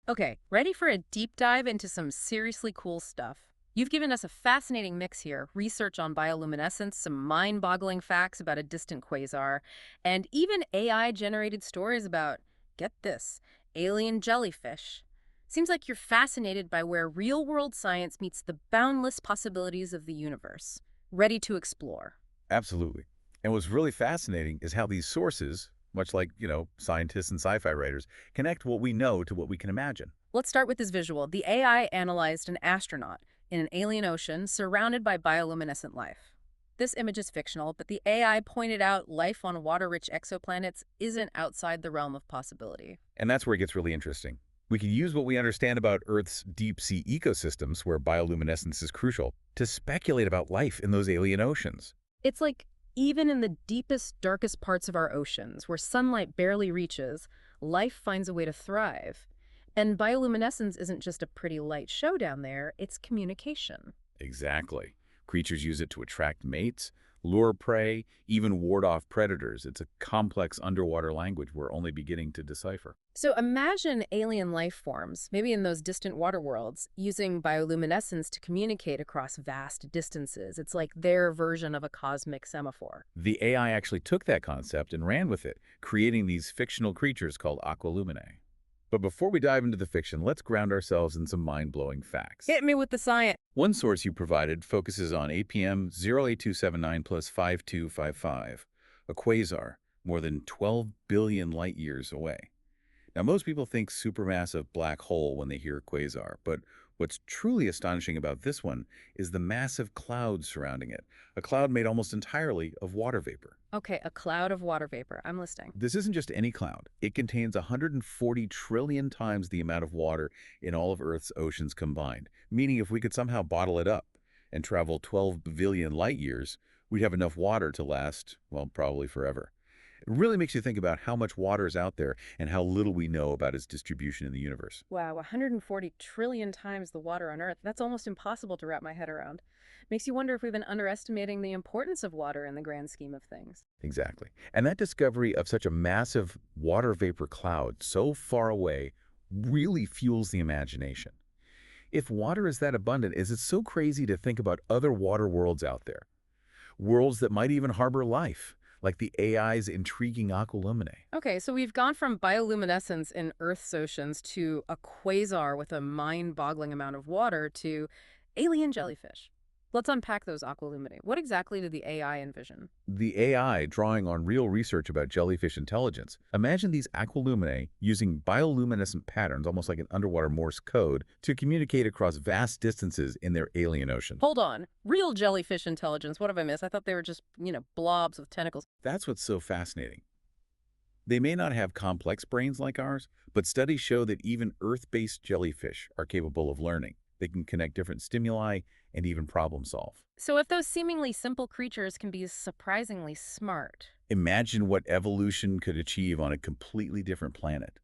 Okay, ready for a deep dive into some seriously cool stuff? You've given us a fascinating mix here, research on bioluminescence, some mind-boggling facts about a distant quasar, and even AI-generated stories about, get this, alien jellyfish. Seems like you're fascinated by where real-world science meets the boundless possibilities of the universe. Ready to explore. Absolutely. And what's really fascinating is how these sources, much like, scientists and sci-fi writers, connect what we know to what we can imagine. Let's start with this visual. The AI analyzed an astronaut in an alien ocean surrounded by bioluminescent life. This image is fictional, but the AI pointed out life on water-rich exoplanets isn't outside the realm of possibility. And that's where it gets really interesting. We can use what we understand about Earth's deep-sea ecosystems, where bioluminescence is crucial, to speculate about life in those alien oceans. It's like even in the deepest, darkest parts of our oceans, where sunlight barely reaches, life finds a way to thrive. And bioluminescence isn't just a pretty light show down there, it's communication. Exactly. Creatures use it to attract mates, lure prey, even ward off predators. It's a complex underwater language we're only beginning to decipher. So imagine alien life forms, maybe in those distant water worlds, using bioluminescence to communicate across vast distances. It's like their version of a cosmic semaphore. The AI actually took that concept and ran with it, creating these fictional creatures called aqualuminae. But before we dive into the fiction, let's ground ourselves in some mind-blowing facts. Hit me with the science. One source you provided focuses on APM 08279 plus 5255, a quasar more than 12 billion light-years away. Now, most people think supermassive black hole when they hear quasar, but what's truly astonishing about this one is the massive cloud surrounding it, a cloud made almost entirely of water vapor. Okay, a cloud of water vapor. I'm listening. This isn't just any cloud. It contains 140 trillion times the amount of water in all of Earth's oceans combined, meaning if we could somehow bottle it up and travel 12 billion light years, we'd have enough water to last, well, probably forever. It really makes you think about how much water is out there and how little we know about its distribution in the universe. Wow, 140 trillion times the water on Earth. That's almost impossible to wrap my head around. Makes you wonder if we've been underestimating the importance of water in the grand scheme of things. Exactly. And that discovery of such a massive water vapor cloud so far away really fuels the imagination. If water is that abundant, is it so crazy to think about other water worlds out there? Worlds that might even harbor life, like the AI's intriguing aqualuminae. Okay, so we've gone from bioluminescence in Earth's oceans to a quasar with a mind-boggling amount of water to alien jellyfish. Let's unpack those aqualuminae. What exactly did the AI envision? The AI, drawing on real research about jellyfish intelligence, imagine these aqualuminae using bioluminescent patterns, almost like an underwater Morse code, to communicate across vast distances in their alien ocean. Hold on. Real jellyfish intelligence. What have I missed? I thought they were just, blobs with tentacles. That's what's so fascinating. They may not have complex brains like ours, but studies show that even Earth-based jellyfish are capable of learning. They can connect different stimuli and even problem solve. So if those seemingly simple creatures can be surprisingly smart. Imagine what evolution could achieve on a completely different planet.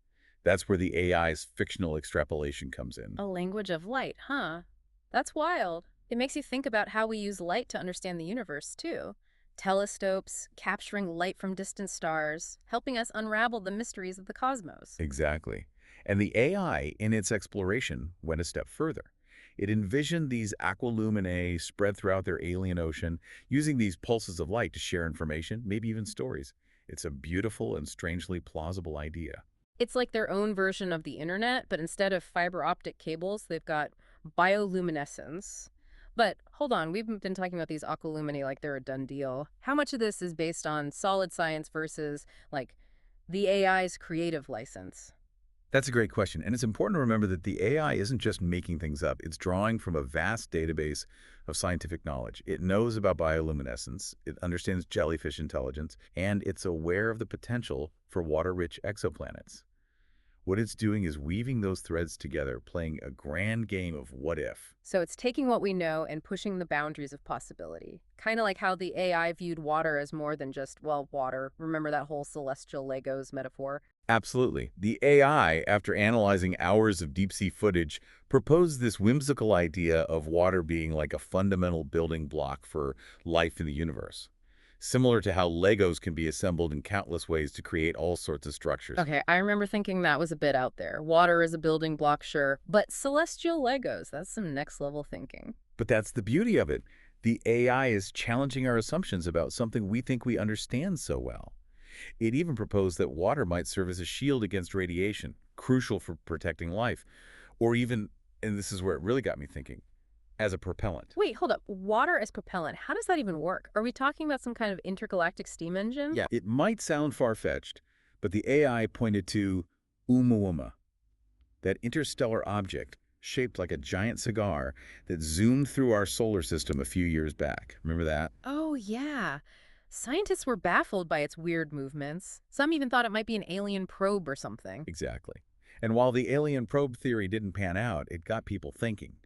That's where the AI's fictional extrapolation comes in. A language of light, huh? That's wild. It makes you think about how we use light to understand the universe, too. Telescopes, capturing light from distant stars, helping us unravel the mysteries of the cosmos. Exactly. And the AI, in its exploration, went a step further. It envisioned these aqualuminae spread throughout their alien ocean, using these pulses of light to share information, maybe even stories. It's a beautiful and strangely plausible idea. It's like their own version of the internet, but instead of fiber optic cables, they've got bioluminescence. But hold on, we've been talking about these aqualuminae like they're a done deal. How much of this is based on solid science versus, like, the AI's creative license? That's a great question, and it's important to remember that the AI isn't just making things up. It's drawing from a vast database of scientific knowledge. It knows about bioluminescence, it understands jellyfish intelligence, and it's aware of the potential for water-rich exoplanets. What it's doing is weaving those threads together, playing a grand game of what if. So it's taking what we know and pushing the boundaries of possibility. Kind of like how the AI viewed water as more than just, well, water. Remember that whole celestial Legos metaphor? Absolutely. The AI, after analyzing hours of deep-sea footage, proposed this whimsical idea of water being like a fundamental building block for life in the universe. similar to how Legos can be assembled in countless ways to create all sorts of structures. Okay, I remember thinking that was a bit out there. Water is a building block, sure, but celestial Legos, that's some next level thinking. But that's the beauty of it. The AI is challenging our assumptions about something we think we understand so well. It even proposed that water might serve as a shield against radiation, crucial for protecting life, or even, and this is where it really got me thinking, as a propellant. Wait, hold up. Water as propellant. How does that even work? Are we talking about some kind of intergalactic steam engine? Yeah, it might sound far-fetched, but the AI pointed to Oumuamua, that interstellar object shaped like a giant cigar that zoomed through our solar system a few years back. Remember that? Oh, yeah. Scientists were baffled by its weird movements. Some even thought it might be an alien probe or something. Exactly. And while the alien probe theory didn't pan out, it got people thinking.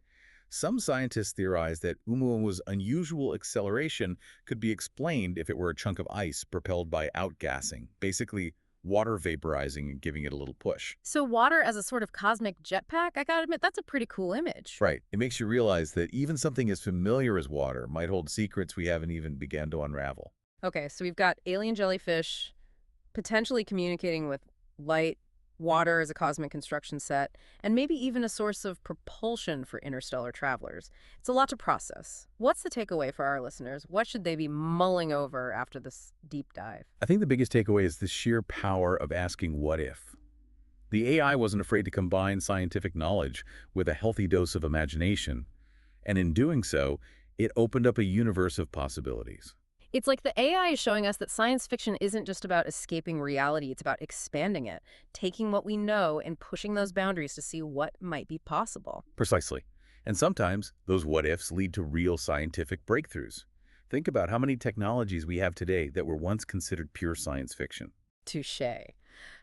Some scientists theorized that Oumuamua's unusual acceleration could be explained if it were a chunk of ice propelled by outgassing, basically water vaporizing and giving it a little push. So water as a sort of cosmic jetpack? I gotta admit, that's a pretty cool image. Right. It makes you realize that even something as familiar as water might hold secrets we haven't even begun to unravel. Okay, so we've got alien jellyfish potentially communicating with light, water as a cosmic construction set, and maybe even a source of propulsion for interstellar travelers. It's a lot to process. What's the takeaway for our listeners? What should they be mulling over after this deep dive? I think the biggest takeaway is the sheer power of asking what if. The AI wasn't afraid to combine scientific knowledge with a healthy dose of imagination, and in doing so, it opened up a universe of possibilities. It's like the AI is showing us that science fiction isn't just about escaping reality, it's about expanding it, taking what we know and pushing those boundaries to see what might be possible. Precisely. And sometimes those what-ifs lead to real scientific breakthroughs. Think about how many technologies we have today that were once considered pure science fiction. Touche.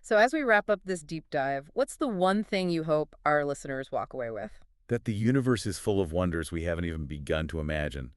So as we wrap up this deep dive, what's the one thing you hope our listeners walk away with? That the universe is full of wonders we haven't even begun to imagine.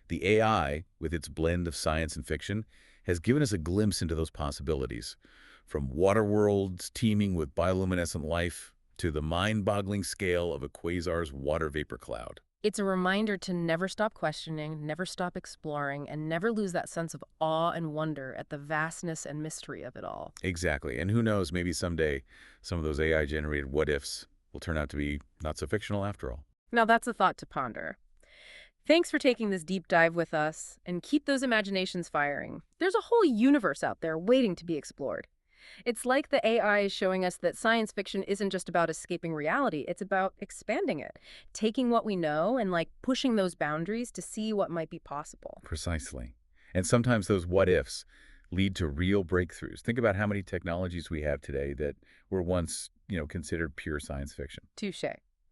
The AI, with its blend of science and fiction, has given us a glimpse into those possibilities. From water worlds teeming with bioluminescent life to the mind-boggling scale of a quasar's water vapor cloud. It's a reminder to never stop questioning, never stop exploring, and never lose that sense of awe and wonder at the vastness and mystery of it all. Exactly. And who knows, maybe someday some of those AI-generated what-ifs will turn out to be not so fictional after all. Now that's a thought to ponder. Thanks for taking this deep dive with us, and keep those imaginations firing. There's a whole universe out there waiting to be explored. It's like the AI is showing us that science fiction isn't just about escaping reality, it's about expanding it, taking what we know and pushing those boundaries to see what might be possible. Precisely. And sometimes those what-ifs lead to real breakthroughs. Think about how many technologies we have today that were once, considered pure science fiction. Touche.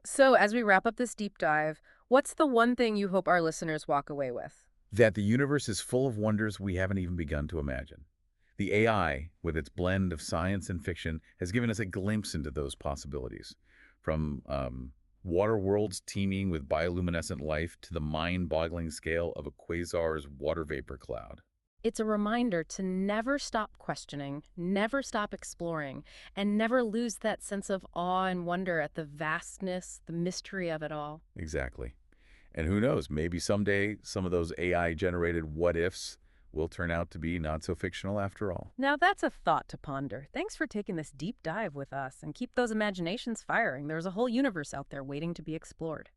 So as we wrap up this deep dive, what's the one thing you hope our listeners walk away with? That the universe is full of wonders we haven't even begun to imagine. The AI, with its blend of science and fiction, has given us a glimpse into those possibilities. From water worlds teeming with bioluminescent life to the mind-boggling scale of a quasar's water vapor cloud. It's a reminder to never stop questioning, never stop exploring, and never lose that sense of awe and wonder at the vastness, the mystery of it all. Exactly. And who knows, maybe someday some of those AI-generated what-ifs will turn out to be not so fictional after all. Now that's a thought to ponder. Thanks for taking this deep dive with us, and keep those imaginations firing. There's a whole universe out there waiting to be explored.